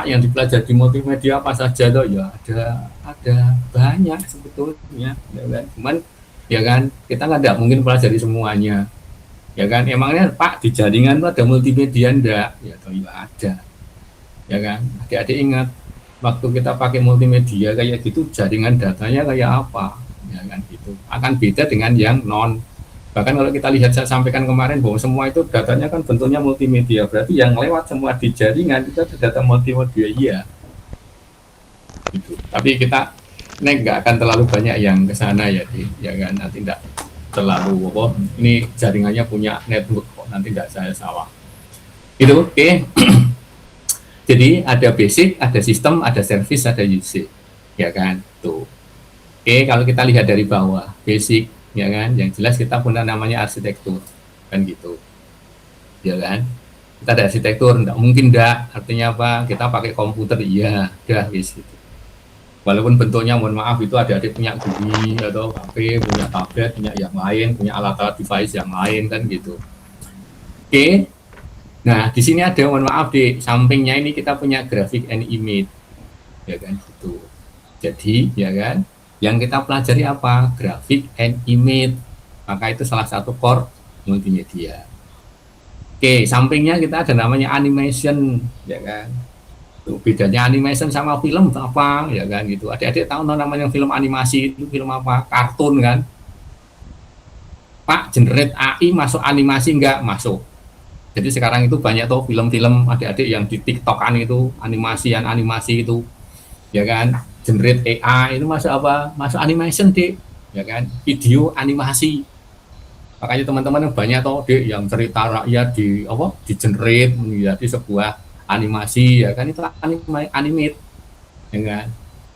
yang dipelajari di multimedia apa saja tuh ya ada banyak sebetulnya ya kan, cuman ya kan kita nggak ada mungkin pelajari semuanya ya kan. Emangnya Pak di jaringan tuh ada multimedia enggak ya toh ya ada ya kan. Adik-adik ingat waktu kita pakai multimedia kayak gitu jaringan datanya kayak apa ya kan, gitu akan beda dengan yang non. Bahkan kalau kita lihat saya sampaikan kemarin bahwa semua itu datanya kan bentuknya multimedia, berarti yang lewat semua di jaringan itu ada data multimedia, iya. Gitu. Tapi kita nggak akan terlalu banyak yang ke sana ya, ya kan, nanti tidak terlalu apa, ini jaringannya punya network kok, nanti tidak saya salah. Itu oke. Okay. Jadi ada basic, ada sistem, ada service, ada usage, ya kan, tuh. Oke, kalau kita lihat dari bawah, basic, ya kan, yang jelas kita punya namanya arsitektur, kan gitu, ya kan. Kita ada arsitektur, enggak mungkin enggak, artinya apa, kita pakai komputer, iya, udah, gitu. Walaupun bentuknya, mohon maaf, itu adik-adik punya GUI, atau HP, punya tablet, punya yang lain, punya alat-alat device yang lain, kan gitu. Oke, nah di sini ada, mohon maaf, di sampingnya ini kita punya graphic and image, ya kan, gitu. Jadi, ya kan, yang kita pelajari apa? Graphic and image. Maka itu salah satu core multimedia. Oke, sampingnya kita ada namanya animation, ya kan. Tuh, bedanya animation sama film apa, ya kan gitu. Adik-adik tahu namanya film animasi itu film apa? Kartun kan. Pak, generate AI masuk animasi enggak? Masuk. Jadi sekarang itu banyak tuh film-film adik-adik yang di TikTokan itu, animasi itu, ya kan. Generate AI itu masuk apa? Masuk animation, Dik. Ya kan? Video animasi. Makanya teman-teman banyak toh, Dik, yang cerita rakyat di apa? Di generate menjadi sebuah animasi, ya kan, itu animate. Ya kan?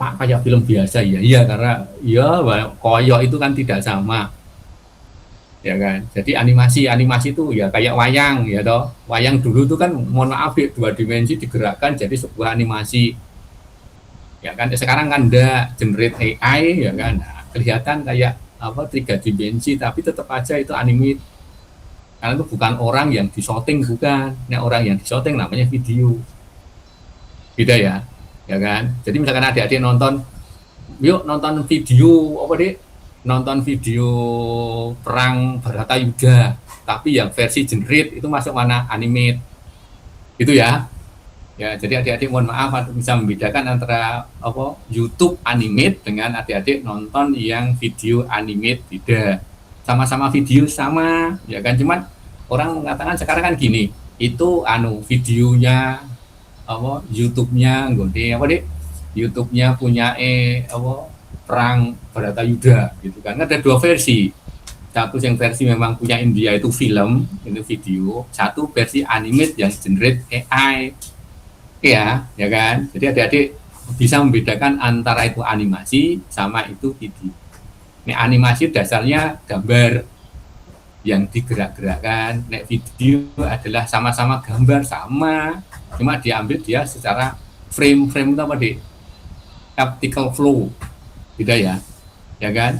Pak, kayak film biasa ya. Iya, karena ya koyok itu kan tidak sama. Ya kan? Jadi animasi itu ya kayak wayang, ya toh. Wayang dulu itu kan mohon maaf, 2 dimensi digerakkan jadi sebuah animasi. Ya kan, sekarang kan ada generate AI, ya kan, nah, kelihatan kayak apa 3 dimensi tapi tetap aja itu animate karena itu bukan orang yang disyuting, bukan. Nah, orang yang disyuting namanya video, beda ya, ya kan. Jadi misalkan adik-adik nonton, yuk nonton video apa deh, nonton video perang Baratayuda tapi yang versi generate itu masuk mana? Animate, itu ya. Ya, jadi adik-adik mohon maaf bisa membedakan antara apa YouTube animate dengan adik-adik nonton yang video animate, beda. Sama-sama video sama, ya kan, cuman orang mengatakan sekarang kan gini, itu videonya apa YouTube-nya nggone apa deh? YouTube-nya punya apa perang Baratayuda gitu kan. Ada 2 versi. Satu yang versi memang punya India itu film, itu video, satu versi animate yang generate AI. Ya kan. Jadi adik-adik bisa membedakan antara itu animasi sama itu video. Ini animasi dasarnya gambar yang digerak-gerakkan. Nek video adalah sama-sama gambar sama, cuma diambil dia secara frame itu apa deh? Optical flow, beda ya, ya kan?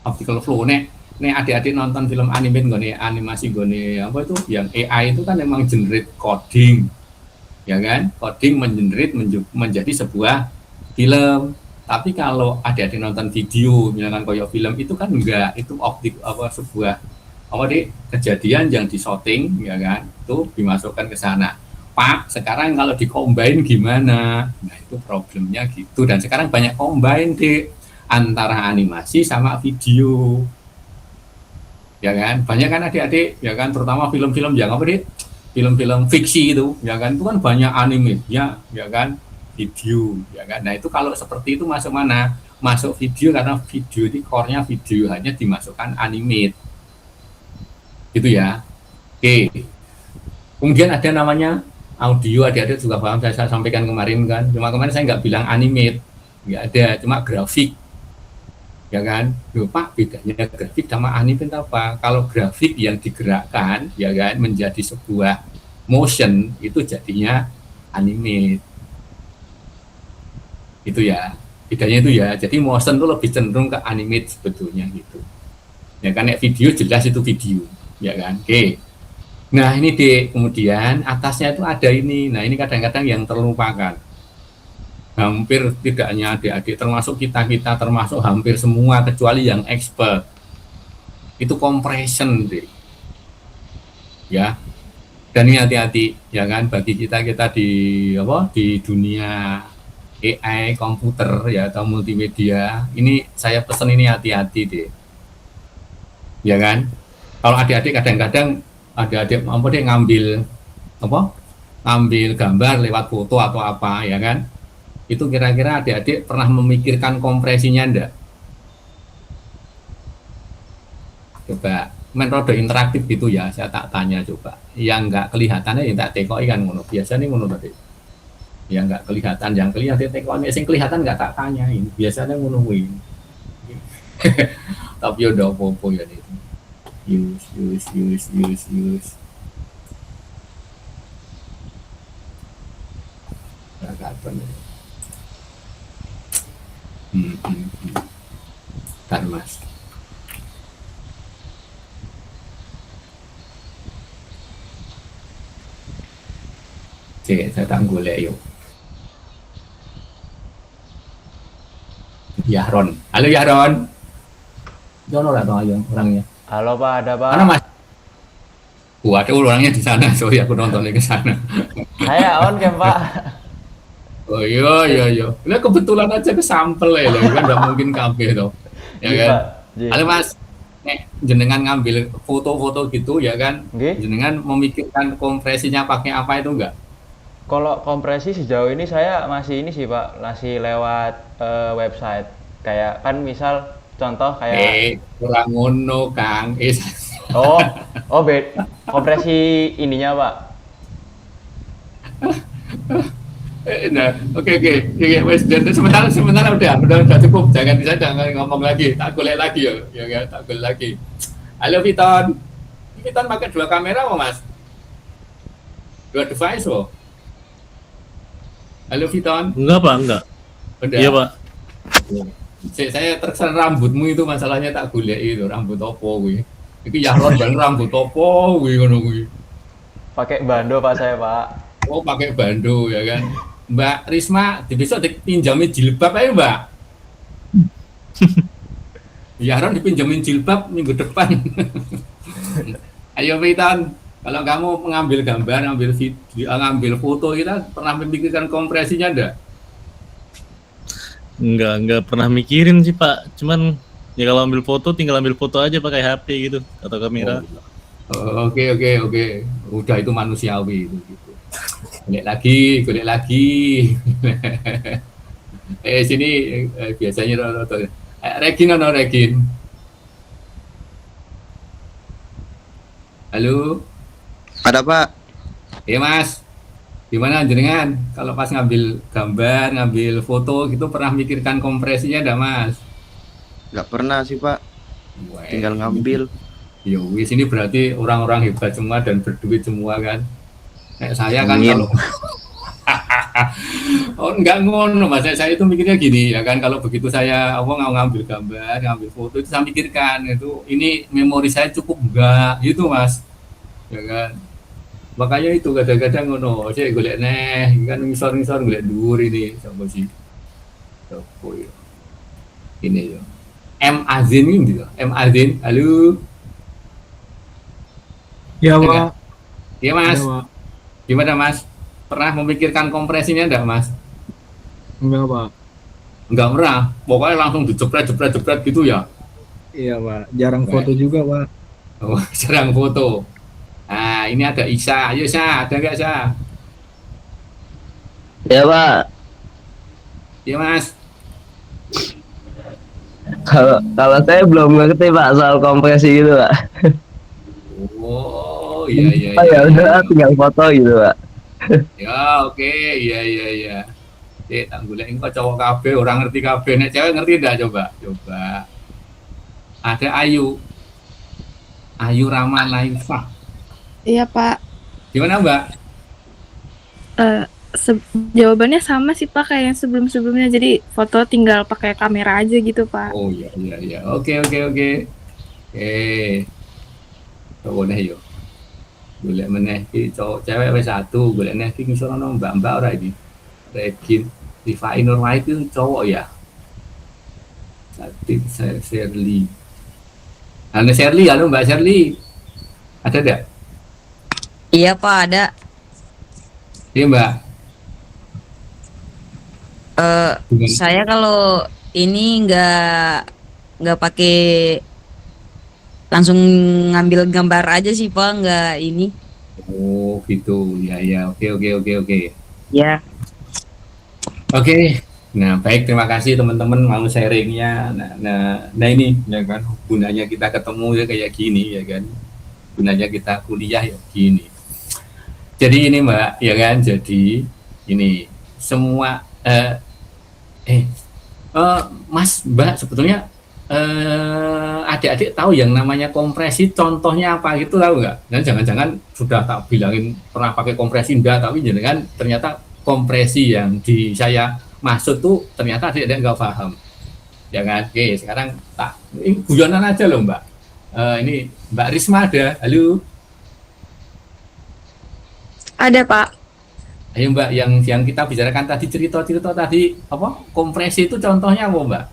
Optical flow. Nek adik-adik nonton film anime gone animasi gone apa itu? Yang AI itu kan memang generate coding. Ya kan, coding mengenerate menjadi sebuah film. Tapi kalau adik-adik nonton video misalkan koyo film itu kan enggak, itu optik apa sebuah apa deh kejadian yang disyuting, ya kan, itu dimasukkan ke sana. Pak, sekarang kalau di-combine gimana? Nah, itu problemnya gitu. Dan sekarang banyak combine deh antara animasi sama video. Ya kan, banyak kan adik-adik, ya kan, terutama film-film yang apa deh? Film-film fiksi itu, ya kan, itu kan banyak animenya, ya kan, video, ya kan. Nah, itu kalau seperti itu masuk mana? Masuk video, karena video ini core-nya video, hanya dimasukkan animate. Gitu ya. Oke. Kemudian ada namanya audio, adik-adik juga paham, saya sampaikan kemarin kan. Cuma kemarin saya nggak bilang animate, nggak ada, cuma grafik. Ya kan, Pak, bedanya grafik sama anime apa? Kalau grafik yang digerakkan, ya kan, menjadi sebuah motion, itu jadinya anime. Itu ya, bedanya itu ya. Jadi motion itu lebih cenderung ke anime sebetulnya gitu. Ya kan, video jelas itu video, ya kan. Oke. Nah ini Dek, kemudian atasnya itu ada ini. Nah ini kadang-kadang yang terlupakan. Hampir tidak hanya adik-adik, termasuk kita-kita, termasuk hampir semua, kecuali yang expert. Itu compression Dek. Ya, dan ini hati-hati ya kan, bagi kita di dunia AI komputer ya atau multimedia ini, saya pesen ini hati-hati deh ya kan. Kalau adik-adik kadang-kadang adik-adik deh ngambil gambar lewat foto atau apa ya kan, itu kira-kira adik-adik pernah memikirkan kompresinya enggak? Coba metode interaktif gitu ya, saya tak tanya coba. Yang nggak kelihatannya ya tak tekoi kan ngono. Biasanya ngono tadi. Yang nggak kelihatan, yang kelihatan tekoi, yang kelihatan nggak tak tanyain. Biasanya ngono kuwi. Tapi udah apa-apa ya itu. Use. Agak apa nih? Kan Mas. Cek, saya tak golek yuk. Yahron. Halo Yahron. Jono lah ayo orangnya. Halo Pak, ada Pak. Mana Mas? Ada orangnya di sana. Sorry aku nontonnya ke sana. Saya on kan Pak. Oh iya. Ini kebetulan aja ke sampel ya, kan nggak mungkin kafe tuh. Ya kan. Halo Mas. Jenengan ngambil foto-foto gitu ya kan? Jenengan memikirkan kompresinya pakai apa itu enggak? Kalau kompresi sejauh ini saya masih ini sih Pak, masih lewat website. Kayak kan misal contoh kayak kurang ngono Kang. Kompresi ininya Pak. Nah, oke. Wes sementara udah cukup. Jangan ngomong lagi. Tak golek lagi ya kan? Tak golek lagi. Halo Viton. Viton pakai 2 kamera kok Mas? 2 device kok. Halo Viton. Enggak Pak, enggak. Udah. Iya Pak. Saya terkesan rambutmu itu, masalahnya tak golek itu rambut opo kuwi. Iki Yahron bang rambut opo kuwi ngono kuwi. Pakai bando Pak saya Pak. Oh pakai bando ya kan. Mbak Risma besok dipinjamin jilbab aja Mbak. Yahron dipinjamin jilbab minggu depan. Ayo Viton. Kalau kamu mengambil gambar, ngambil foto, kita pernah memikirkan kompresinya enggak? Enggak pernah mikirin sih Pak. Cuman ya kalau ambil foto tinggal ambil foto aja pakai HP gitu atau kamera. Oke. Udah itu manusiawi itu gitu. Golek lagi. Sini biasanya Regin. Halo. Ada Pak. Iya Mas, gimana jenengan kalau pas ngambil gambar, ngambil foto gitu pernah mikirkan kompresinya enggak Mas? Nggak pernah sih Pak. Tinggal ngambil. Ya wis, ini berarti orang-orang hebat semua dan berduit semua kan? Kayak saya kan kalau enggak ngono Mas, saya itu mikirnya gini ya kan, kalau begitu saya ngambil gambar, ngambil foto itu saya mikirkan itu ini memori saya cukup enggak gitu Mas. Ya kan? Makanya itu kadang-kadang ngono, saya golek kan ngisor golek dhuwur ini sapa sih. Sopo yo. Ini yo. M Azin gitu. M Azin, halo. Ya Pak. Iya Mas. Gimana Mas? Pernah memikirkan kompresinya enggak Mas? Enggak Pak. Enggak pernah. Pokoknya langsung dijepret gitu ya. Iya Pak. Jarang foto juga Pak. Oh, jarang foto. Nah, ini ada Isa. Ayo Isa, ada nggak Isa? Ya Pak. Iya Mas. Kalau saya belum ngerti Pak soal kompresi gitu Pak. Oh iya. Oh ya udah tinggal foto gitu Pak. Ya oke, iya. Tak golek engko cowok kabeh orang ngerti kabeh, nek cewek ngerti ndak coba? Ada Ayu Rama Laifah. Iya Pak. Gimana Mbak? Jawabannya sama sih Pak kayak yang sebelum-sebelumnya, jadi foto tinggal pakai kamera aja gitu Pak. Oh iya. Oke. Boleh yuk. Golek meneh iki cowok cewek wis satu, golek meneh iki ngisor ono mbak-mbak ora iki. Regin, Rifai Nurwahid itu cowok ya. Satit Shirley. Halo Shirley, halo Mbak Shirley. Ada enggak? Iya Pak, ada. Iya Mbak. Saya kalau ini nggak pakai langsung ngambil gambar aja sih Pak, nggak ini. Oh gitu, ya ya, oke. Ya. Oke, nah baik terima kasih teman-teman mau sharingnya. Nah ini ya kan gunanya kita ketemu ya kayak gini ya kan, gunanya kita kuliah ya gini. Jadi ini Mbak ya kan, jadi ini semua Mas Mbak sebetulnya adik-adik tahu yang namanya kompresi contohnya apa gitu tahu nggak? Dan jangan-jangan sudah tak bilangin pernah pakai kompresi enggak, tapi jangan ternyata kompresi yang di saya maksud tuh ternyata adik-adik nggak paham ya kan. Oke sekarang tak ini guyonan aja loh Mbak. Ini Mbak Risma ada, halo. Ada Pak. Ayo Mbak, yang kita bicarakan tadi cerita-cerita tadi apa kompresi itu contohnya apa Mbak?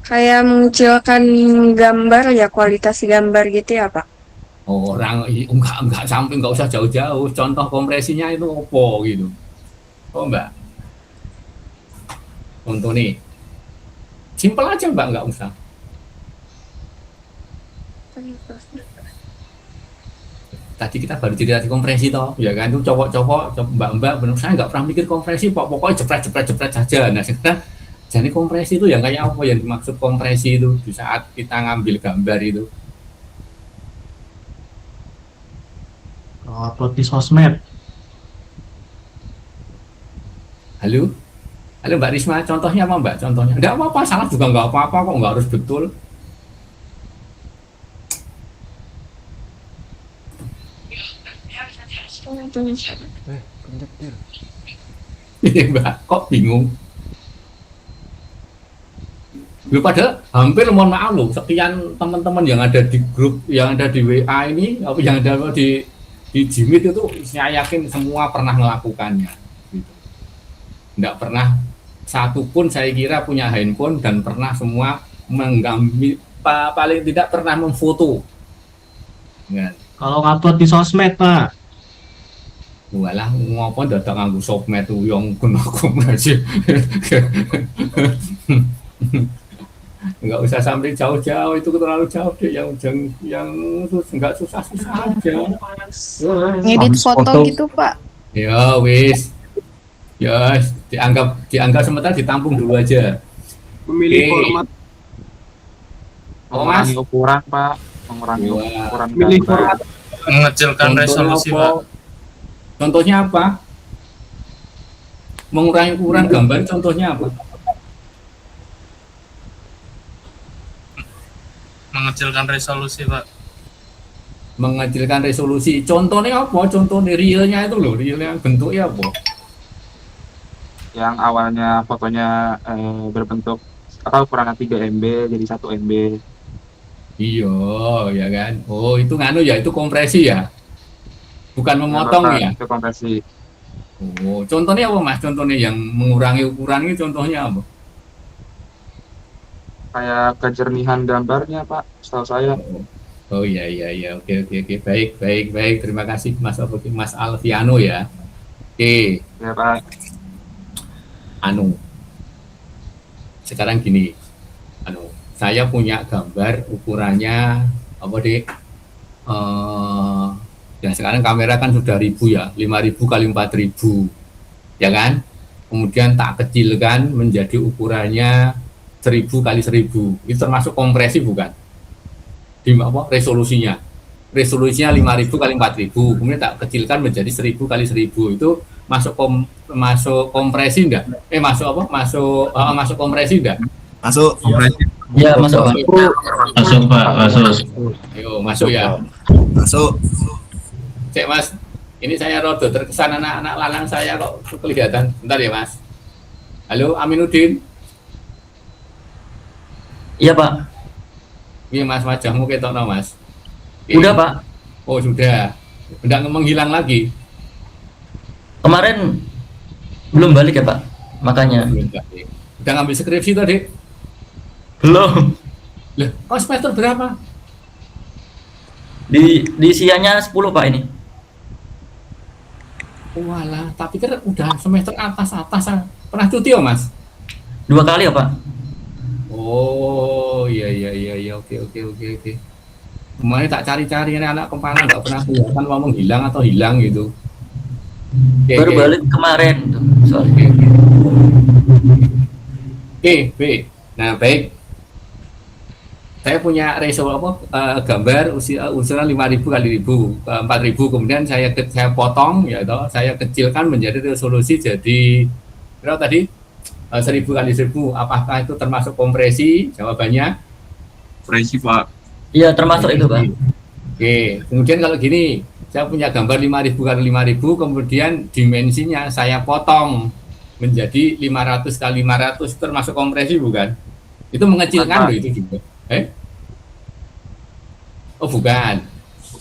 Kayak mengecilkan gambar ya, kualitas gambar gitu ya Pak. Orang enggak sampai enggak usah jauh-jauh. Contoh kompresinya itu apa gitu? Oh Mbak. Contoh nih. Simpel aja Mbak, enggak usah. Tadi kita baru cerita di kompresi toh, ya kan? Itu cowok-cowok, mbak-mbak, benar saya nggak pernah mikir kompresi, pokoknya jepret saja. Nah sekarang jadi kompresi itu yang kayak apa yang dimaksud kompresi itu di saat kita ngambil gambar itu? Upload di sosmed. Halo Mbak Risma, contohnya apa Mbak? Contohnya? Nggak apa-apa, salah juga nggak apa-apa kok, nggak harus betul. Ini Mbak, kok bingung? Lu pada hampir mohon maaf loh, sekian teman-teman yang ada di grup, yang ada di WA ini, yang ada di Jimit itu, saya yakin semua pernah melakukannya. Gitu. Nggak pernah satu pun saya kira punya handphone dan pernah semua mengambil, paling tidak pernah memfoto. Ya. Kalau ngupload di sosmed Pak. Walah ngopo dadak nganggo sosmed yang guna kompresi. Enggak usah sampai jauh-jauh, itu terlalu jauh deh, yang enggak susah-susah aja. Ngedit foto gitu Pak. Ya wis. Ya dianggap sementara ditampung dulu aja. Memilih format. Oh Mas, ukuran Pak, mengurangi ukuran Memilih format. Mengecilkan resolusi Pak. Contohnya apa? Mengurangi ukuran gambar contohnya apa? Mengecilkan resolusi Pak. Mengecilkan resolusi. Contohnya apa? Contohnya realnya itu loh, realnya bentuknya apa? yang awalnya fotonya berbentuk ukurannya 3 MB jadi 1 MB. Iya, ya kan. Oh, itu nganu ya, itu kompresi ya. Bukan memotong ya. Itu kompresi. Oh, contohnya apa Mas? Contohnya yang mengurangi ukuran ini contohnya apa? Kayak kejernihan gambarnya Pak, setahu saya. Oh iya. Oke. Baik. Terima kasih Mas Alfiano ya. Oke. Ya Pak. Sekarang gini. Saya punya gambar ukurannya apa deh? Ya sekarang kamera kan sudah 1000 ya, 5000 kali 4000, ya kan? Kemudian tak kecilkan menjadi ukurannya 1000 kali 1000. Itu termasuk kompresi bukan? Di apa? Resolusinya 5000 kali 4000, kemudian tak kecilkan menjadi 1000 kali 1000. Itu masuk kompresi enggak? Masuk kompresi enggak? Masuk. Ya, masuk. Masuk Pak, masuk. Ayo masuk ya. Masuk. Cek Mas, ini saya rodo terkesan anak-anak lalang saya kok kelihatan. Bentar ya Mas. Halo Aminuddin. Iya Pak. Iya Mas, wajahmu ketokno Mas. Oke. Udah Pak, Oh sudah. Udah menghilang lagi. kemarin belum balik ya Pak, makanya. Udah ngambil skripsi tadi. Belum. Loh, kau semester berapa? Di sianya 10 Pak ini. Walah, tapi kan udah semester atas-atas. Pernah cuti ya Mas? 2 kali ya Pak. Oh iya, oke. Kemarin tak cari-cari ini anak kemana nggak pernah kelihatan mau menghilang atau hilang gitu. Oke, Baru oke. balik kemarin tuh soalnya. Oke, baik. Nah baik. Saya punya ratio gambar usulan 5.000 kali 4.000, kemudian saya potong ya toh, saya kecilkan menjadi resolusi jadi berapa tadi? 1.000 kali 1.000. Apakah itu termasuk kompresi? Jawabannya Kompresi Pak. Iya termasuk itu Pak. oke. Kemudian kalau gini, saya punya gambar 5.000 kali 5.000, kemudian dimensinya saya potong menjadi 500 kali 500, itu termasuk kompresi bukan? Itu mengecilkan loh itu juga. Oh bukan.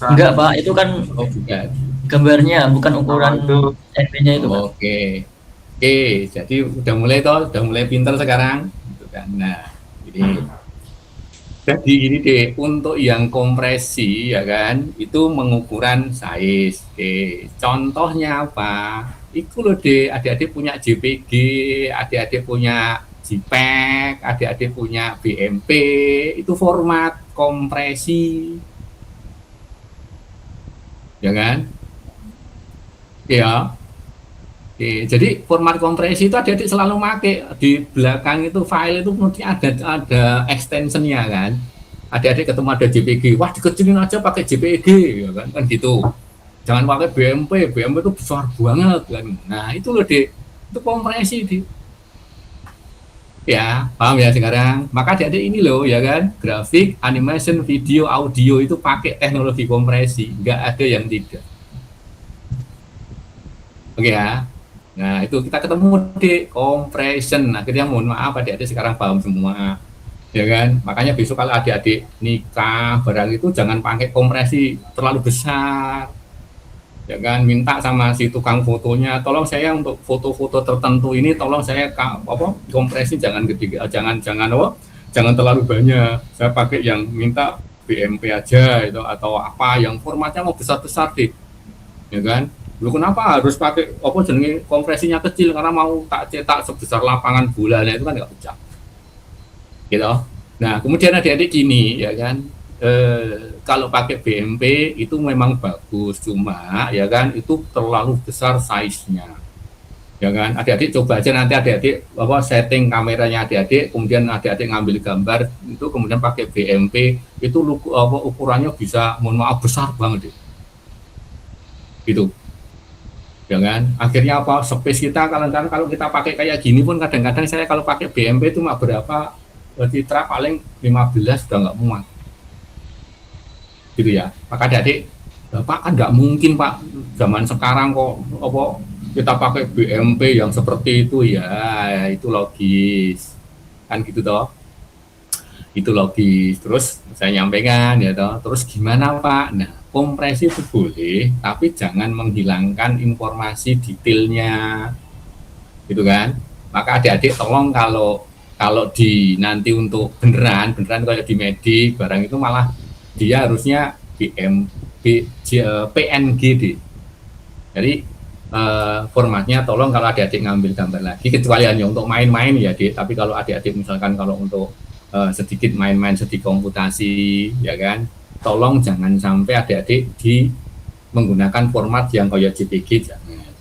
Enggak Pak, itu kan Oh bukan. gambarnya bukan ukuran itu NP-nya itu Pak. Oke. Jadi udah mulai pintar sekarang gitu kan. Nah, jadi deh, untuk yang kompresi ya kan, itu mengukuran size. Oke. Contohnya apa? Itu loh deh, adik-adik punya JPG, adik-adik punya JPEG, adik-adik punya BMP, itu format kompresi. Ya kan? Ya. Oke, jadi format kompresi itu adik-adik selalu pakai di belakang itu file itu mesti ada extensionnya kan. Adik-adik ketemu ada JPG, wah dikecilin aja pakai JPG ya kan gitu. Jangan pakai BMP itu besar banget kan. Nah itu loh deh, itu kompresi deh. Ya paham ya sekarang. Maka adik-adik ini loh ya kan, grafik, animation, video, audio itu pakai teknologi kompresi, nggak ada yang tidak. Oke ya. Nah itu kita ketemu di compression. Akhirnya mohon maaf adik-adik sekarang paham semua, ya kan. Makanya besok kalau adik-adik nikah barang itu jangan pakai kompresi terlalu besar, ya kan. Minta sama si tukang fotonya, tolong saya untuk foto-foto tertentu ini, tolong saya kompresi jangan gede, jangan terlalu banyak. Saya pakai yang minta BMP aja itu atau apa yang formatnya mau besar-besar deh, ya kan. Lu kenapa harus pakai jenenge kompresinya kecil, karena mau tak cetak sebesar lapangan bola, nah itu kan nggak pecah gitu. Nah kemudian adik-adik gini ya kan, kalau pakai BMP itu memang bagus, cuma ya kan itu terlalu besar size-nya ya kan. Adik-adik coba aja nanti adik-adik setting kameranya adik-adik, kemudian adik-adik ngambil gambar itu kemudian pakai BMP itu ukurannya bisa mohon maaf besar banget deh gitu. Jangan akhirnya space kita kalau kita pakai kayak gini pun kadang-kadang saya kalau pakai BMP itu berapa citra paling 15 sudah nggak muat gitu ya. Maka adik Bapak kan nggak mungkin Pak zaman sekarang kok kita pakai BMP yang seperti itu ya, itu logis kan gitu toh, itu logis. Terus saya nyampaikan ya toh, terus gimana Pak? Nah kompresi itu boleh, tapi jangan menghilangkan informasi detailnya, gitu kan. Maka adik-adik tolong kalau di nanti untuk beneran kayak di medik barang itu malah dia harusnya PNG deh. Jadi formatnya tolong kalau adik-adik ngambil gambar lagi, kecuali hanya untuk main-main ya Dik. Tapi kalau adik-adik misalkan kalau untuk sedikit main-main sedikit komputasi ya kan, tolong jangan sampai adik-adik menggunakan format yang kayak JPG, jangan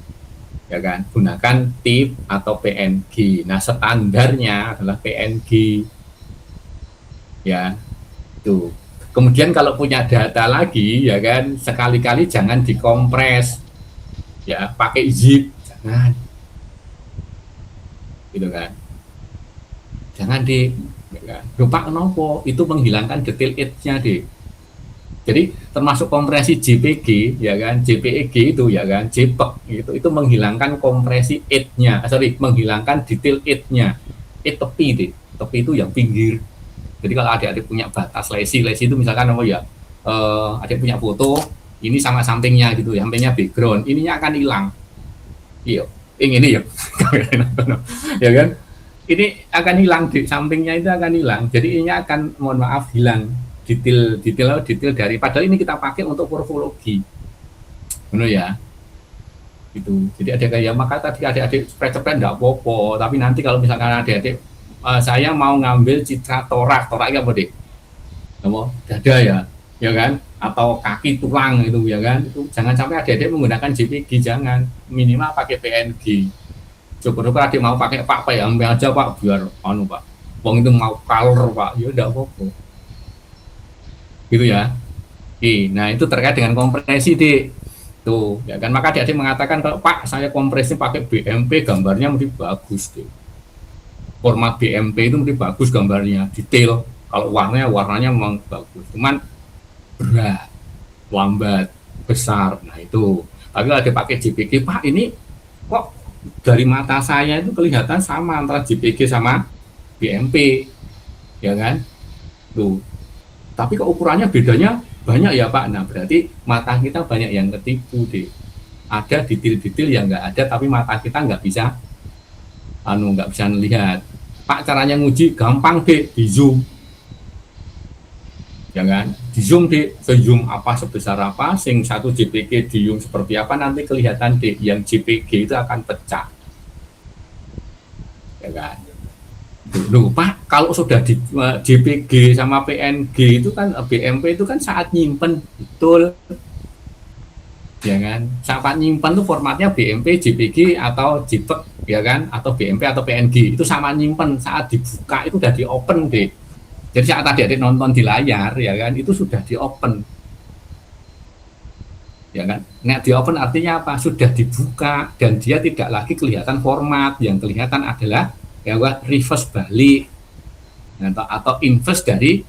ya kan, gunakan TIFF atau PNG. Nah standarnya adalah PNG ya itu. Kemudian kalau punya data lagi ya kan, sekali-kali jangan dikompres ya, pakai zip jangan gitu kan, jangan lupa kenapa itu menghilangkan detail edge-nya deh. Jadi termasuk kompresi JPG ya kan, JPEG itu ya kan, JPEG itu menghilangkan kompresi edge-nya, menghilangkan detail edge-nya. Tepi deh, tepi itu yang pinggir Jadi kalau adik-adik punya batas lesi itu misalkan apa ya, adik punya foto ini sama sampingnya gitu, sampingnya background, ininya akan hilang. Iya, ini ya, ya kan? Ini akan hilang, di sampingnya itu akan hilang. Jadi ininya akan, mohon maaf, hilang detail dari. Padahal ini kita pakai untuk morfologi, benar ya? Gitu. Jadi ada kayak, maka tadi adik-adik spread enggak apa-apa, tapi nanti kalau misalkan adik-adik saya mau ngambil citra torak apa deh? Dada ya kan? Atau kaki tulang itu ya kan? Itu jangan sampai adik-adik menggunakan JPG, jangan, minimal pakai PNG. Coba adik mau pakai Pak ya, ambil aja Pak, biar Pak. Wong itu mau color Pak, ya enggak apa-apa. Gitu ya. Oke, nah itu terkait dengan kompresi Dik. Tuh, ya kan, maka adik-adik mengatakan kalau Pak saya kompresi pakai BMP gambarnya mesti bagus Dik. Format BMP itu mesti bagus gambarnya, detail. Kalau warnanya memang bagus. Cuman berat, lambat, besar. Nah itu. Tapi kalau dipakai JPG, Pak ini kok dari mata saya itu kelihatan sama antara JPG sama BMP, ya kan? Tuh. Tapi kok ukurannya bedanya banyak ya Pak. Nah berarti mata kita banyak yang ketipu deh. Ada detail-detail yang nggak ada, tapi mata kita nggak bisa melihat. Pak caranya nguji gampang deh, di zoom. Ya kan? Di zoom deh, ke zoom apa sebesar apa, sing satu JPG di zoom seperti apa, nanti kelihatan deh yang JPG itu akan pecah. Ya kan? Loh Pak, kalau sudah di JPG sama PNG itu kan, BMP itu kan saat nyimpen, betul. Ya kan? Saat nyimpen tuh formatnya BMP, JPG atau JPEG, ya kan? Atau BMP atau PNG, itu sama nyimpen. Saat dibuka itu udah di open deh. Jadi saat adik-adik nonton di layar, ya kan, itu sudah di open. Ya kan? Nah, di open artinya apa? Sudah dibuka dan dia tidak lagi kelihatan format, yang kelihatan adalah ya reverse balik atau inverse dari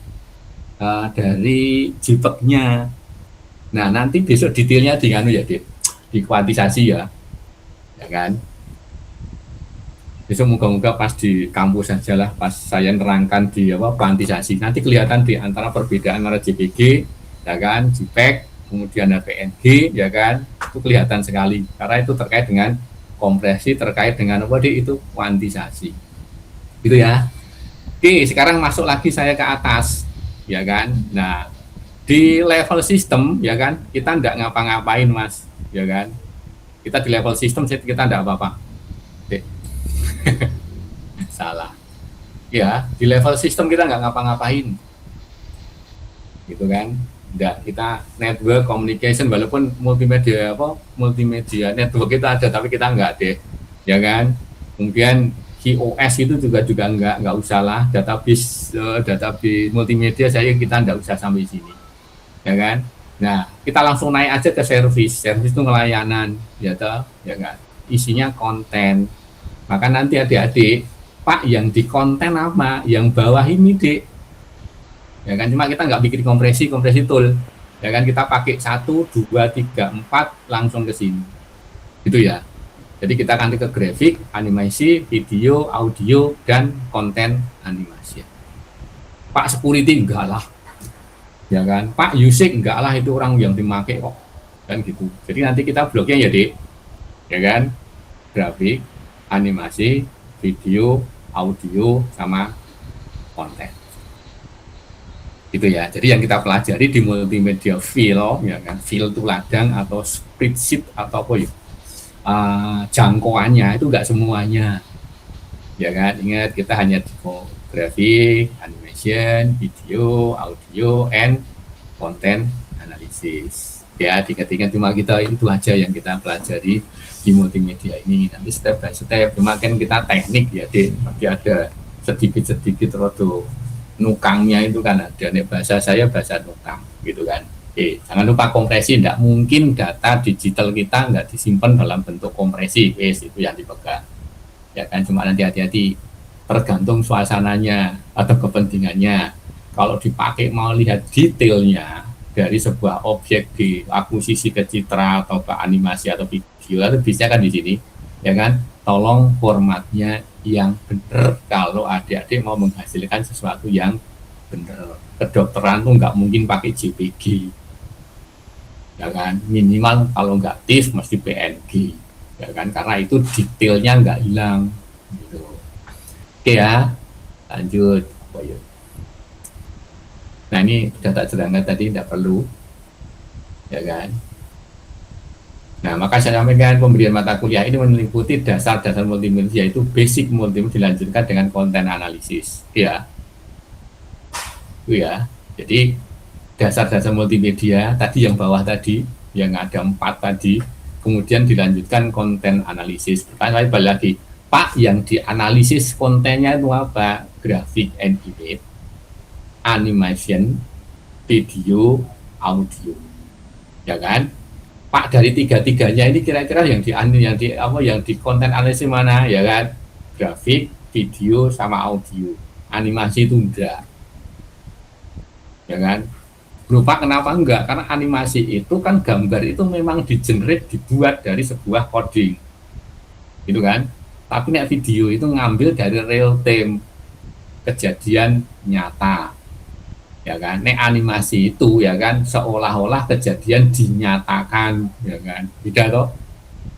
JPEG-nya. Nah, nanti besok detailnya di kuantisasi ya kan. Besok moga-moga pas di kampus saja lah, pas saya nerangkan di kuantisasi, nanti kelihatan di antara perbedaan antara JPG, ya kan, JPEG, kemudian ada PNG, ya kan, itu kelihatan sekali, karena itu terkait dengan kompresi, terkait dengan itu kuantisasi, gitu ya. Oke, sekarang masuk lagi saya ke atas, ya kan. Nah, di level sistem, ya kan, kita enggak ngapa-ngapain Mas, ya kan. Kita di level sistem kita enggak apa-apa. Salah. Ya, di level sistem kita nggak ngapa-ngapain. Gitu kan. Enggak, kita network communication, walaupun multimedia network kita ada, tapi kita enggak deh. Ya kan. Kemudian QoS itu juga enggak usah lah, database multimedia kita enggak usah sampai sini. Ya kan. Nah, kita langsung naik aja ke service itu ngelayanan, ya toh, ya kan. Isinya konten. Maka nanti adik-adik, Pak yang di konten apa, yang bawah ini Dik, ya kan, cuma kita nggak bikin kompresi tool, ya kan, kita pakai 1, 2, 3, 4 langsung ke sini, gitu ya. Jadi kita akan ke grafik, animasi, video, audio, dan konten animasi. Pak security enggak lah, ya kan, Pak usage enggak lah, itu orang yang dipakai kok, kan gitu. Jadi nanti kita bloknya ya Dik, ya kan, grafik, animasi, video, audio, sama konten. Gitu ya. Jadi yang kita pelajari di multimedia file, ya kan, file itu ladang atau spreadsheet atau apa ya, jangkauannya itu enggak semuanya. Ya kan, ingat kita hanya di grafik, animation, video, audio, and content analysis. Ya, diingat-ingat, cuma kita itu aja yang kita pelajari di multimedia ini. Nanti step by step, cuma kan kita teknik ya Dik, nanti ada sedikit-sedikit rodo nukangnya itu kan ada. Nih bahasa saya bahasa nukang gitu kan. Jangan lupa kompresi, tidak mungkin data digital kita nggak disimpan dalam bentuk kompresi, itu yang dipegang. Ya kan, cuma nanti hati-hati, tergantung suasananya atau kepentingannya. Kalau dipakai mau lihat detailnya dari sebuah objek di akuisisi ke citra atau ke animasi atau video, itu bisa kan di sini, ya kan. Tolong formatnya yang benar kalau adik-adik mau menghasilkan sesuatu yang bener. Kedokteran tuh nggak mungkin pakai JPG, ya kan? Minimal kalau nggak TIFF mesti PNG, ya kan? Karena itu detailnya nggak hilang, gitu. Oke ya, lanjut. Nah ini udah tak terangkan tadi, tidak perlu, ya kan? Nah, maka saya sampaikan pemberian mata kuliah ini meliputi dasar-dasar multimedia, yaitu basic multimedia dilanjutkan dengan konten analisis, ya. Itu ya. Jadi dasar-dasar multimedia tadi yang bawah tadi, yang ada 4 tadi, kemudian dilanjutkan konten analisis. Saya balik lagi, Pak, yang dianalisis kontennya itu apa? Graphic and image, animation, video, audio, ya kan? Pak, dari tiga-tiganya ini kira-kira yang di konten analisis mana, ya kan? Grafik, video, sama audio. Animasi itu enggak, ya kan? Berupa kenapa enggak? Karena animasi itu kan gambar itu memang dibuat dari sebuah coding, gitu kan? Tapi nek video itu ngambil dari real time, kejadian nyata, ya kan? Nek animasi itu, ya kan, seolah-olah kejadian dinyatakan, ya kan, beda toh,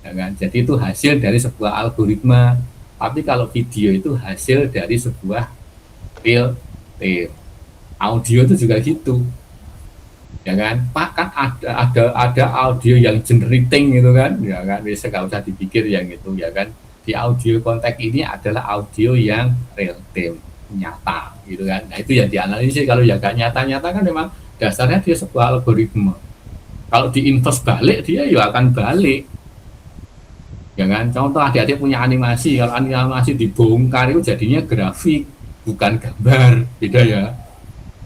ya kan? Jadi itu hasil dari sebuah algoritma. Tapi kalau video itu hasil dari sebuah real time. Audio itu juga gitu, ya kan? Pak, kan ada audio yang generating gitu kan, ya kan? Bisa nggak usah dipikir yang itu, ya kan? Di audio konteks ini adalah audio yang real time, nyata, gitu kan. Nah itu yang dianalisis. Kalau yang gak nyata-nyata kan memang dasarnya dia sebuah algoritma. Kalau diinvers balik, dia ya akan balik, ya kan. Contoh adik-adik punya animasi, kalau animasi dibongkar itu jadinya grafik, bukan gambar, beda ya.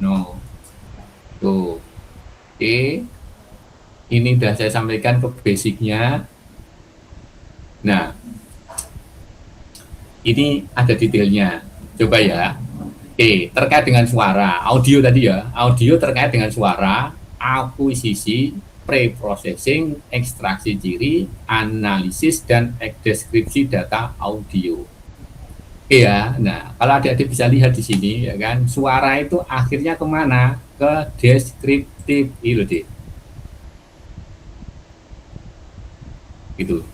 No, tuh, oke. Ini udah saya sampaikan ke basicnya. Nah, ini ada detailnya. Coba ya. Oke, terkait dengan suara, audio tadi ya. Audio terkait dengan suara, akuisisi, pre-processing, ekstraksi ciri, analisis, dan deskripsi data audio. Oke ya. Nah, kalau adik-adik bisa lihat di sini, ya kan, suara itu akhirnya kemana? Ke deskriptif, itu deh. Gitu.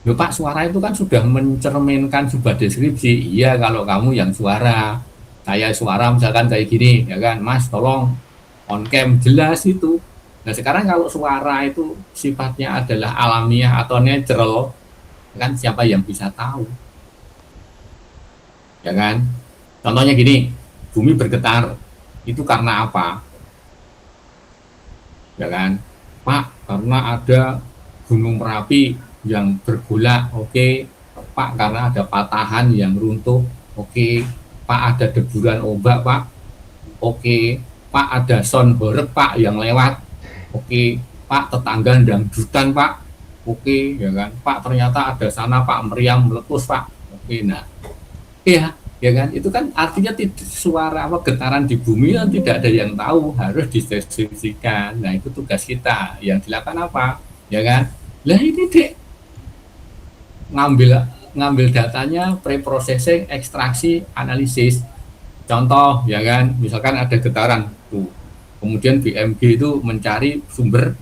Loh Pak, suara itu kan sudah mencerminkan sebuah deskripsi. Iya, kalau kamu yang suara. Saya suara misalkan kayak gini, ya kan, Mas tolong on cam, jelas itu. Nah sekarang kalau suara itu sifatnya adalah alamiah atau natural, kan siapa yang bisa tahu, ya kan? Contohnya gini, bumi bergetar, itu karena apa? Ya kan? Pak, karena ada gunung Merapi yang bergolak, oke. Pak, karena ada patahan yang runtuh, oke. Pak, ada deburan ombak, Pak, oke. Pak, ada sound horeg, Pak, yang lewat, oke. Pak, tetangga dangdutan, Pak, oke, ya kan? Pak, ternyata ada sana Pak meriam meletus, Pak, oke. Nah, iya, ya kan? Itu kan artinya suara apa getaran di bumi kan tidak ada yang tahu, harus dideskripsikan. Nah, itu tugas kita. Yang dilakukan apa? Ya kan? Lah ini dek ngambil datanya, pre-processing, ekstraksi, analisis. Contoh, ya kan, misalkan ada getaran tuh, kemudian BMG itu mencari sumber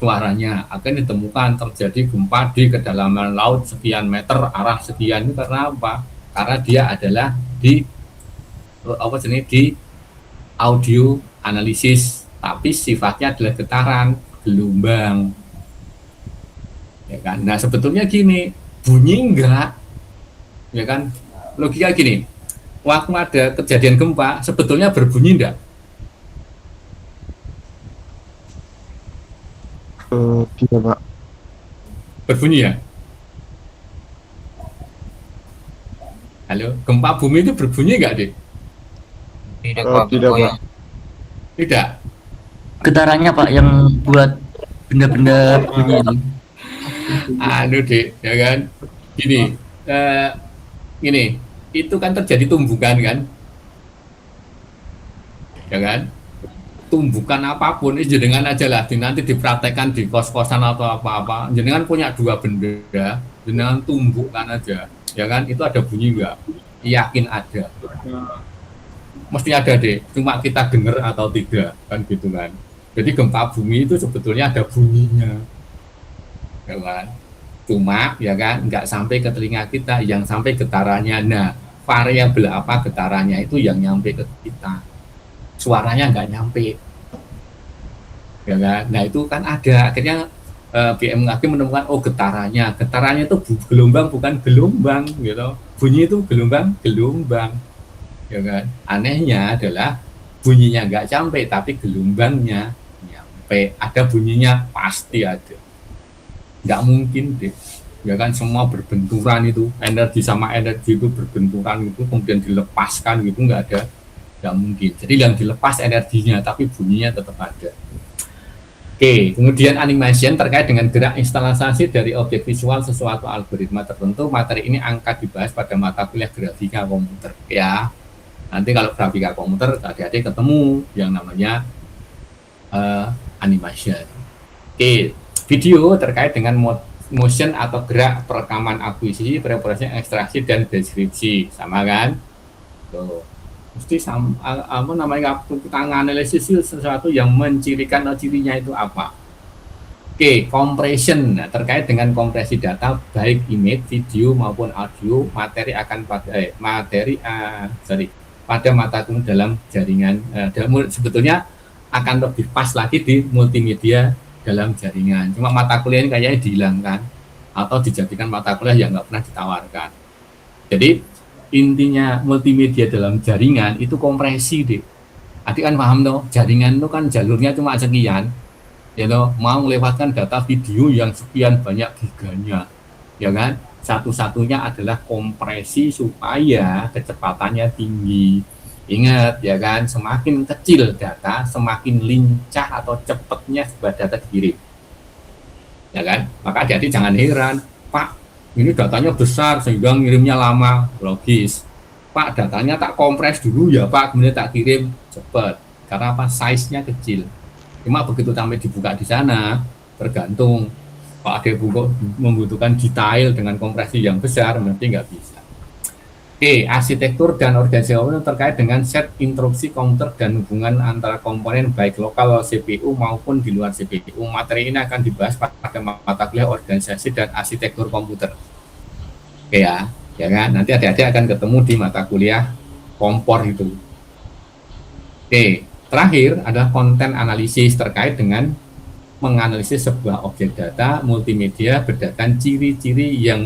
suaranya, akan ditemukan terjadi gempa di kedalaman laut sekian meter, arah sekian. Itu karena apa? Karena dia adalah di audio analisis, tapi sifatnya adalah getaran, gelombang, ya kan. Nah sebetulnya gini, bunyi enggak, ya kan, logika gini, waktu ada kejadian gempa sebetulnya berbunyi enggak? Tidak Pak. Berbunyi ya? Halo, gempa bumi itu berbunyi enggak deh? Tidak Tidak Pak. Tidak. Getarannya Pak yang buat benda-benda bunyi itu. Anu deh, ya kan, gini, itu kan terjadi tumbukan kan, ya kan, tumbukan apapun, jenengan aja lah, nanti dipraktekkan di kos-kosan atau apa-apa, jenengan punya dua benda, jenengan tumbukan aja, ya kan, itu ada bunyi enggak? Yakin ada, mesti ada deh, cuma kita dengar atau tidak kan gitu kan. Jadi gempa bumi itu sebetulnya ada bunyinya, ya kan? Cuma ya kan nggak sampai ke telinga kita, yang sampai getarannya. Nah, variabel apa getarannya itu yang nyampe ke kita, suaranya nggak nyampe, ya kan? Nah itu kan ada akhirnya BMKG menemukan getarannya itu gelombang bukan gelombang gitu, bunyi itu gelombang, ya kan? Anehnya adalah bunyinya nggak sampai tapi gelombangnya nyampe, ada bunyinya pasti ada, nggak mungkin deh, ya kan? Semua berbenturan itu, energi sama energi itu berbenturan itu kemudian dilepaskan gitu, nggak mungkin. Jadi yang dilepas energinya tapi bunyinya tetap ada. Oke, kemudian animation terkait dengan gerak instalasi dari objek visual sesuatu algoritma tertentu. Materi ini angkat dibahas pada mata kuliah grafika komputer ya. Nanti kalau grafika komputer adik-adik ketemu yang namanya animation. Oke, video terkait dengan motion atau gerak perekaman akuisisi, preprocessing, ekstraksi dan deskripsi, sama kan? Tuh. Mesti apa namanya, kita analisis sesuatu yang mencirikan cirinya itu apa. Oke, compression. Nah, terkait dengan kompresi data baik image, video maupun audio, materi akan pada mata kuliah dalam jaringan, sebetulnya akan lebih pas lagi di multimedia dalam jaringan. Cuma mata kuliah ini kayaknya dihilangkan atau dijadikan mata kuliah yang nggak pernah ditawarkan. Jadi intinya multimedia dalam jaringan itu kompresi deh. Adik kan paham toh, jaringan itu kan jalurnya cuma sekian, ya toh, mau melewatkan data video yang sekian banyak giganya, ya kan? Satu-satunya adalah kompresi supaya kecepatannya tinggi. Ingat ya kan, semakin kecil data, semakin lincah atau cepatnya sebuah data dikirim. Ya kan? Maka adik-adik jangan heran, Pak, ini datanya besar sehingga ngirimnya lama, logis. Pak, datanya tak kompres dulu ya Pak, kemudian tak kirim cepat. Karena apa? Size-nya kecil. Cuma begitu sampai dibuka di sana, tergantung. Kalau ada membutuhkan detail dengan kompresi yang besar, nanti nggak bisa. Oke, arsitektur dan organisasi komputer terkait dengan set instruksi komputer dan hubungan antara komponen baik lokal CPU maupun di luar CPU. Materi ini akan dibahas pada mata kuliah organisasi dan arsitektur komputer. Oke ya kan? Nanti adik-adik akan ketemu di mata kuliah kompor itu. Oke, terakhir adalah konten analisis terkait dengan menganalisis sebuah objek data multimedia berdasarkan ciri-ciri yang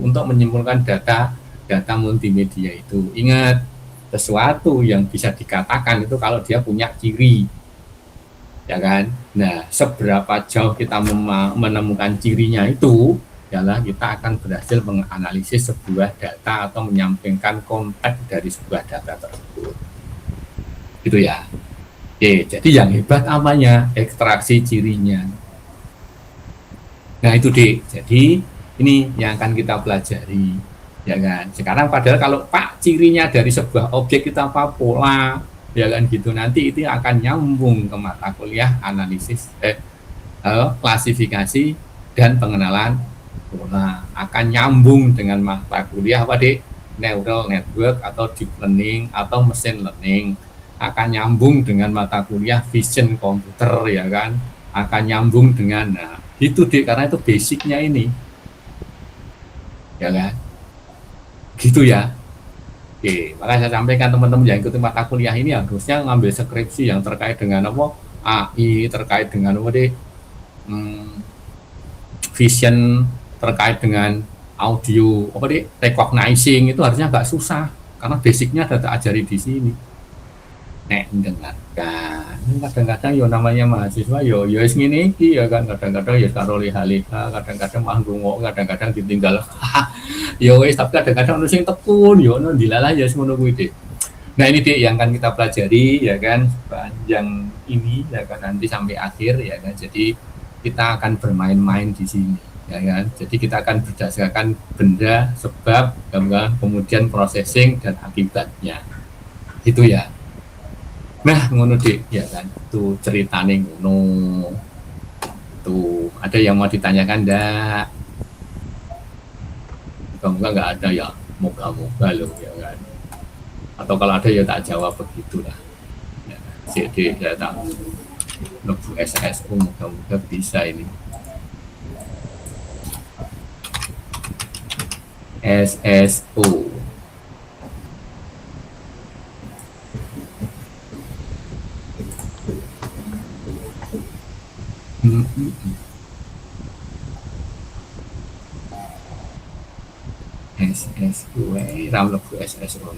untuk menyimpulkan data multimedia itu. Ingat, sesuatu yang bisa dikatakan itu kalau dia punya ciri, ya kan? Nah, seberapa jauh kita menemukan cirinya itu adalah kita akan berhasil menganalisis sebuah data atau menyampaikan konteks dari sebuah data tersebut. Gitu ya. Oke, jadi yang hebat apanya? Ekstraksi cirinya. Nah, itu deh. Jadi ini yang akan kita pelajari. Ya kan, sekarang padahal kalau Pak cirinya dari sebuah objek kita apa, pola, ya kan gitu, nanti itu akan nyambung ke mata kuliah analisis klasifikasi dan pengenalan pola, akan nyambung dengan mata kuliah apa deh, neural network atau deep learning atau machine learning, akan nyambung dengan mata kuliah vision komputer, ya kan, akan nyambung dengan, nah itu deh, karena itu basicnya ini, ya kan. Gitu ya. Oke, maka saya sampaikan teman-teman yang ikuti mata kuliah ini harusnya ngambil skripsi yang terkait dengan apa? AI, terkait dengan apa deh? Vision, terkait dengan audio, apa deh? Recognizing, itu harusnya nggak susah karena basicnya ada ajari di sini. Nek mendengarkan, kadang-kadang yo namanya mahasiswa yo wis ngene iki ya kan, kadang-kadang ya karo liha-liha, kadang-kadang manggungok, kadang-kadang ditinggal. Ya wis, tapi kadang-kadang ono sing tekun, ya ono dilalah ya semono kuwi deh. Nah, ini deh yang akan kita pelajari ya kan sepanjang ini ya kan, nanti sampai akhir ya kan. Jadi kita akan bermain-main di sini ya kan. Jadi kita akan berdasarkan benda, sebab, kemudian processing dan akibatnya. Itu ya. Nah, ngono deh ya kan. Itu ceritane ngono. Tuh, ada yang mau ditanyakan enggak? Moga nggak ada ya, moga-moga loh ya kan. Atau kalau ada ya tak jawab begitulah. Ya, CD saya tahu. Lebu SSO moga-moga bisa ini. SSO. SSO, ram lebu SSO.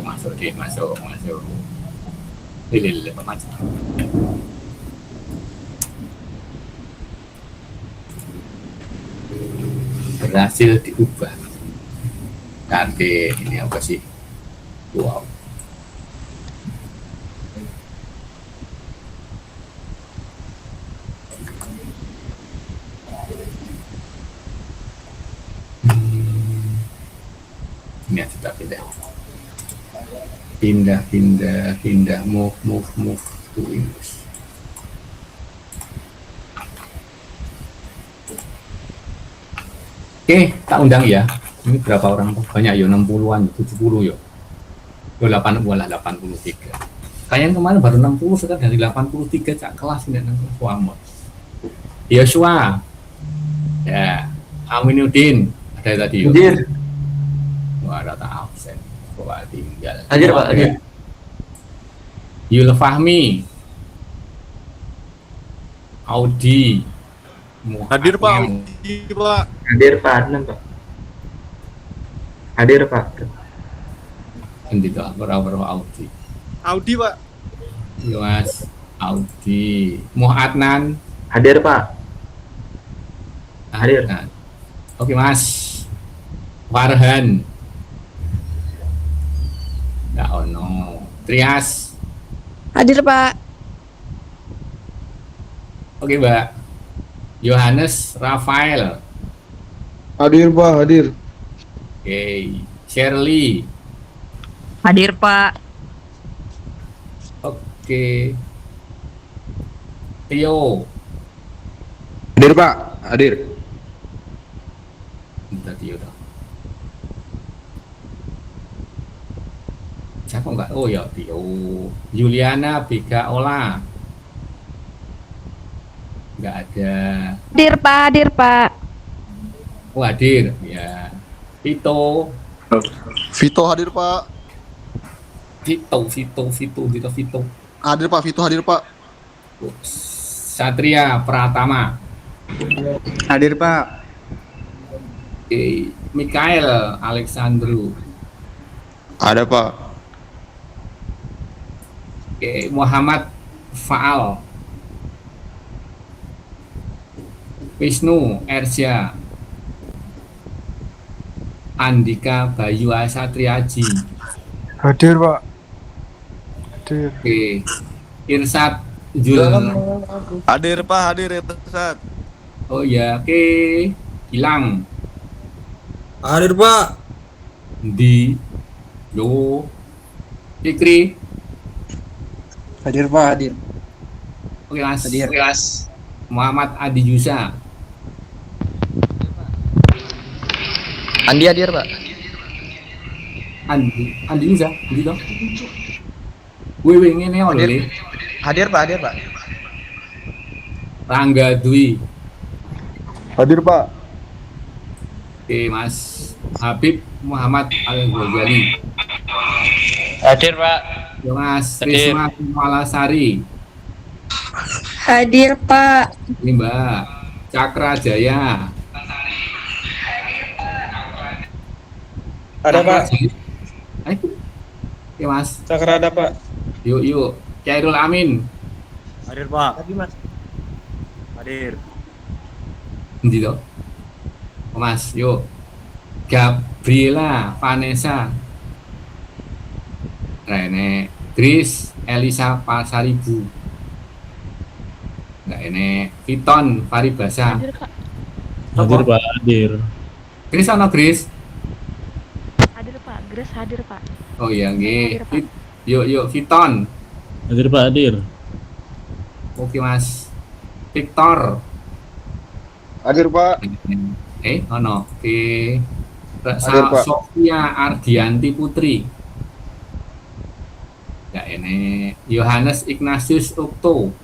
Masuk deh, masuk. Lili, masuk. Berhasil diubah. Nanti ini apa sih? Wow. Ini kita pindah, move to Windows. Oke, tak undang ya. Ini berapa orang? Banyak ya, 60-an, 70 ya. Yo 83. Kayaknya kemarin baru 60, sekarang dari 83 cak kelas ini suamot. Yosua. Ya, Aminuddin. Ada tadi. Hadir. Wah, data absen. Wah, tinggal. Hadir, Pak. Hadir. Yul Fahmi. Audi. Hadir Pak. Audi Pak. Hadir Pak Adnan Pak. Hadir Pak. Nanti tuh berapa Audi. Audi Pak. Yo Mas. Audi. Adnan. Hadir Pak. Hadir. Nah. Oke Mas. Farhan. Nggak ono. Trias. Hadir Pak. Oke Mbak. Yohanes Rafael. Hadir Pak, hadir. Oke. Shirley. Hadir Pak. Oke. Tio. Hadir Pak, hadir. Bentar Tio dong. Siapa enggak? Oh ya Tio. Juliana Bega Ola. Enggak ada. Hadir Pak, hadir Pak. Oh hadir. Ya. Vito. Vito hadir Pak. Vito. Hadir Pak, Vito hadir Pak. Satria Pratama. Hadir Pak. Oke. Mikael Alexandru. Ada Pak. Oke. Muhammad Faal. Wisnu Ersya. Andika Bayu Asatriaji. Hadir Pak. Hadir. Oke. Irsat Jul. Hadir Pak, hadir ya Irsat. Oh ya, oke. Hilang. Hadir Pak. Di. Yo. Fikri. Hadir Pak, hadir. Oke Mas. Hadir. Oke Mas. Muhammad Adi Yusa. Andi hadir, Pak. Andi Yusa, gitu. Wih, ngene oleh. Hadir, Pak. Hadir, Pak. Rangga Dwi. Hadir Pak. Oke Mas. Habib Muhammad Al-Ghazali. Hadir Pak. Yo Mas. Hadir. Risma Malasari. Hadir Pak. Ini Mbak. Cakra Jaya. Ada Pak. Ayo. Oke Mas. Cakra ada Pak. Yuk. Khairul Amin. Hadir, Pak. Hadir, Mas. Hadir. Endi to? Oh, Mas, yuk. Gabriela, Vanessa. Rene, Grace, Elisa Pasaribu. Enggak ini Viton, Faribasa. Hadir Kak. Hadir, Pak. Hadir. Grace ana Grace? Hadir Pak. Grace hadir Pak. Oh iya nggih. Hadir, Pak. Yuk Viton. Hadir, Pak. Hadir. Oke Mas. Victor. Hadir Pak. Ono. Oke. Hadir, Pak. Sofia Ardianti Putri. Nggak ini. Yohanes Ignatius Okto.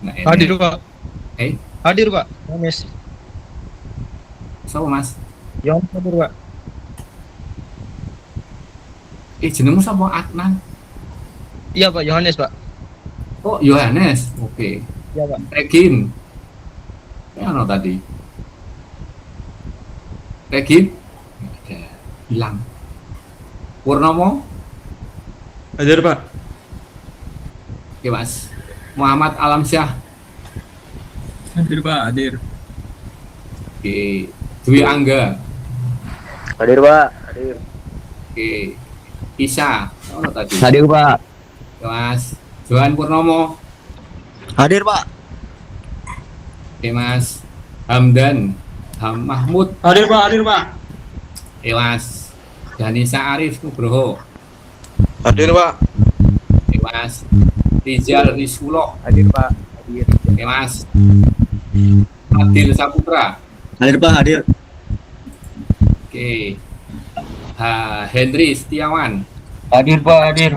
Nggak ini. Hadir Pak. Hadir Pak. Yohanes. Siapa Mas? Yohanes hadir Pak. Jenengmu siapa? Adnan? Iya Pak, Yohanes Pak. Oh, Yohanes. Oke. Iya Pak. Regin. Ono tadi. Regin? Ada. Hilang. Purnomo? Hadir Pak. Oke Mas. Muhammad Alamsyah. Hadir Pak, hadir. Oke. Dwi Angga. Hadir Pak. Hadir. Oke. Isa. Ono tadi. Hadir Pak. Oke, Mas. Johan Purnomo. Hadir Pak. Oke Mas. Hamdan. Mahmud. Hadir Pak, hadir Pak. Oke Mas. Danisa Arif Nugroho. Hadir Pak. Oke Mas. Rizal Risulo. Hadir Pak. Hadir. Oke Mas. Adil Saputra. Hadir Pak, hadir. Oke. Henry Setiawan. Hadir Pak, hadir.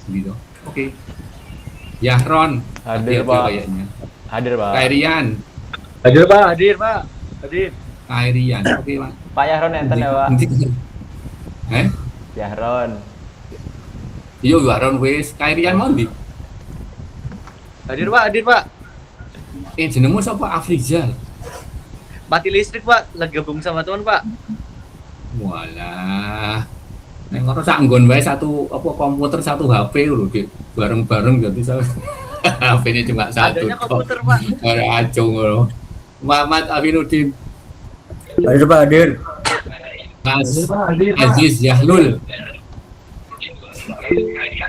Gitu. Oke. Yahron. Hadir, Hati-hati Pak. kayaknya. Hadir Pak. Kairian. Hadir Pak, hadir Pak. Hadir. Kairian. Oke Pak. Pak Yahron enten ya Pak. Yahron. Yo Yahron wis. Kairian mau ndi? Hadir Pak, hadir Pak. Jenengmu sapa? Afrizal. Mati listrik Pak, lagi gabung sama teman Pak. Walah. Nek ngono sak nggon wae satu komputer satu HP lho, Dik. Bareng-bareng jadi HP-nya cuma satu. Adanya komputer Pak. Ora acung ngono. Muhammad Afinuddin. Hadir Pak, hadir. Mas Aziz Yahlul.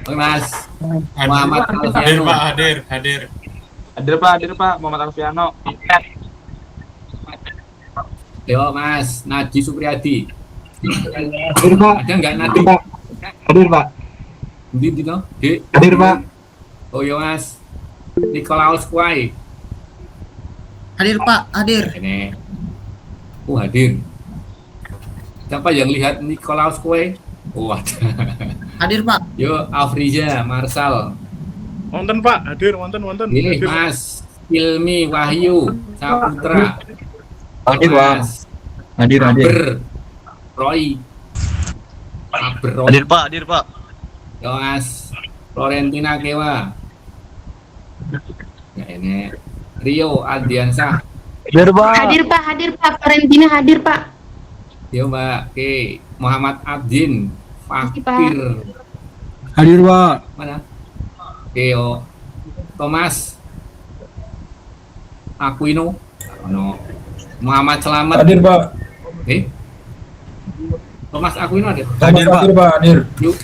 Oke Mas. Muhammad Alfiano. hadir. Hadir Pak, Muhammad Alfiano. Yo Mas Nadi Supriyadi. Hadir Pak. Ada nggak Nadi? Hadir Pak. Di no? Dik. Hadir Pak. Oh yo Mas. Nikolaus Kwai. Hadir Pak, hadir. Ini. Oh hadir. Siapa yang lihat Nikolaus Kwai? Oh ada. Hadir Pak. Yo Afriza Marsal. Wonten Pak, hadir, wonten. Ini Mas Ilmi Wahyu Saputra. Hadir Pak. Mas Hadir. Aber Roy. Aber Roy. Hadir Pak, hadir Pak. Yo Mas Florentina Kewa. Ya ini Rio Aldiansah. Hadir Pak. Hadir Pak. Florentina hadir Pak. Yo Mbak. Oke. Muhammad Abdin Makasih, Fakir. Hadir Pak. Mana? Oke yo. Thomas Aquino. No. Muhammad Selamat. Hadir Pak. Thomas Aquino ada. Hadir Pak. Hadir. Yuk.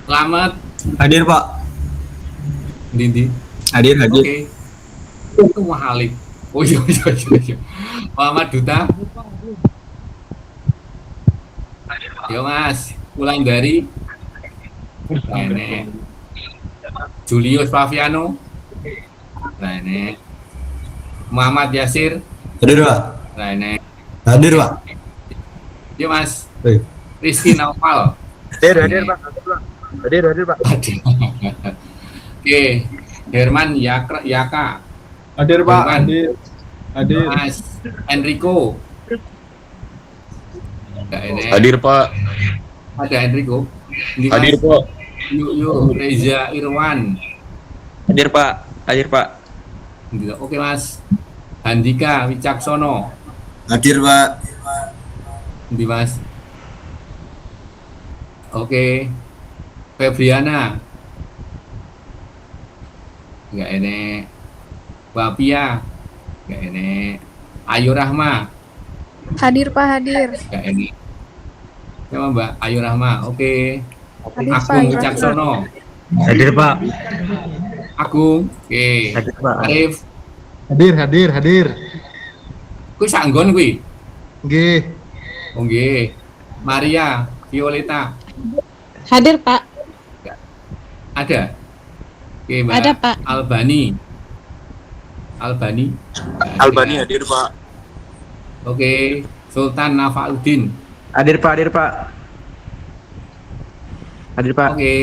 Selamat. Hadir Pak. Dindi. Hadir. Oke. Itu Mahalik. Oh iya. Muhammad Duta. Yo Mas, pulang dari ini Julius Flaviano. Nah ini Muhammad Yasir. Hadir Pak. Nah ini Hadir Pak. yo Mas. Hei. Rizky Naufal. Hadir Pak. Hadir Pak. Oke, Herman Yaka. Hadir Pak. Herman. Hadir. Mas Enrico. Nah, ini Hadir Pak. ada Enrico. Ini Hadir Mas. Pak. Yuk Reza Irwan. Hadir Pak. Hadir Pak. Gitu. Oke Mas. Handika Wicaksono. Hadir Pak. Di Mas. Oke. Febriana. Enggak ini. Wapia. Enggak ini. Ayu Rahma. Hadir Pak, hadir. Enggak ini. Siapa Mbak? Ayu Rahma. Oke. Hadir Pak. Agung Wicaksono. Hadir Pak. Agung. Oke. Hadir Pak. Arif. Hadir. Kuwi sanggon kuwi. Nggih. Oh nggih. Maria Violeta. Hadir Pak. Ada. Oke, Mbak. Ada, Pak. Albani. Albani. Albani hadir Pak. Oke, Sultan Nafaudin. Hadir Pak, hadir Pak. Hadir Pak. Oke.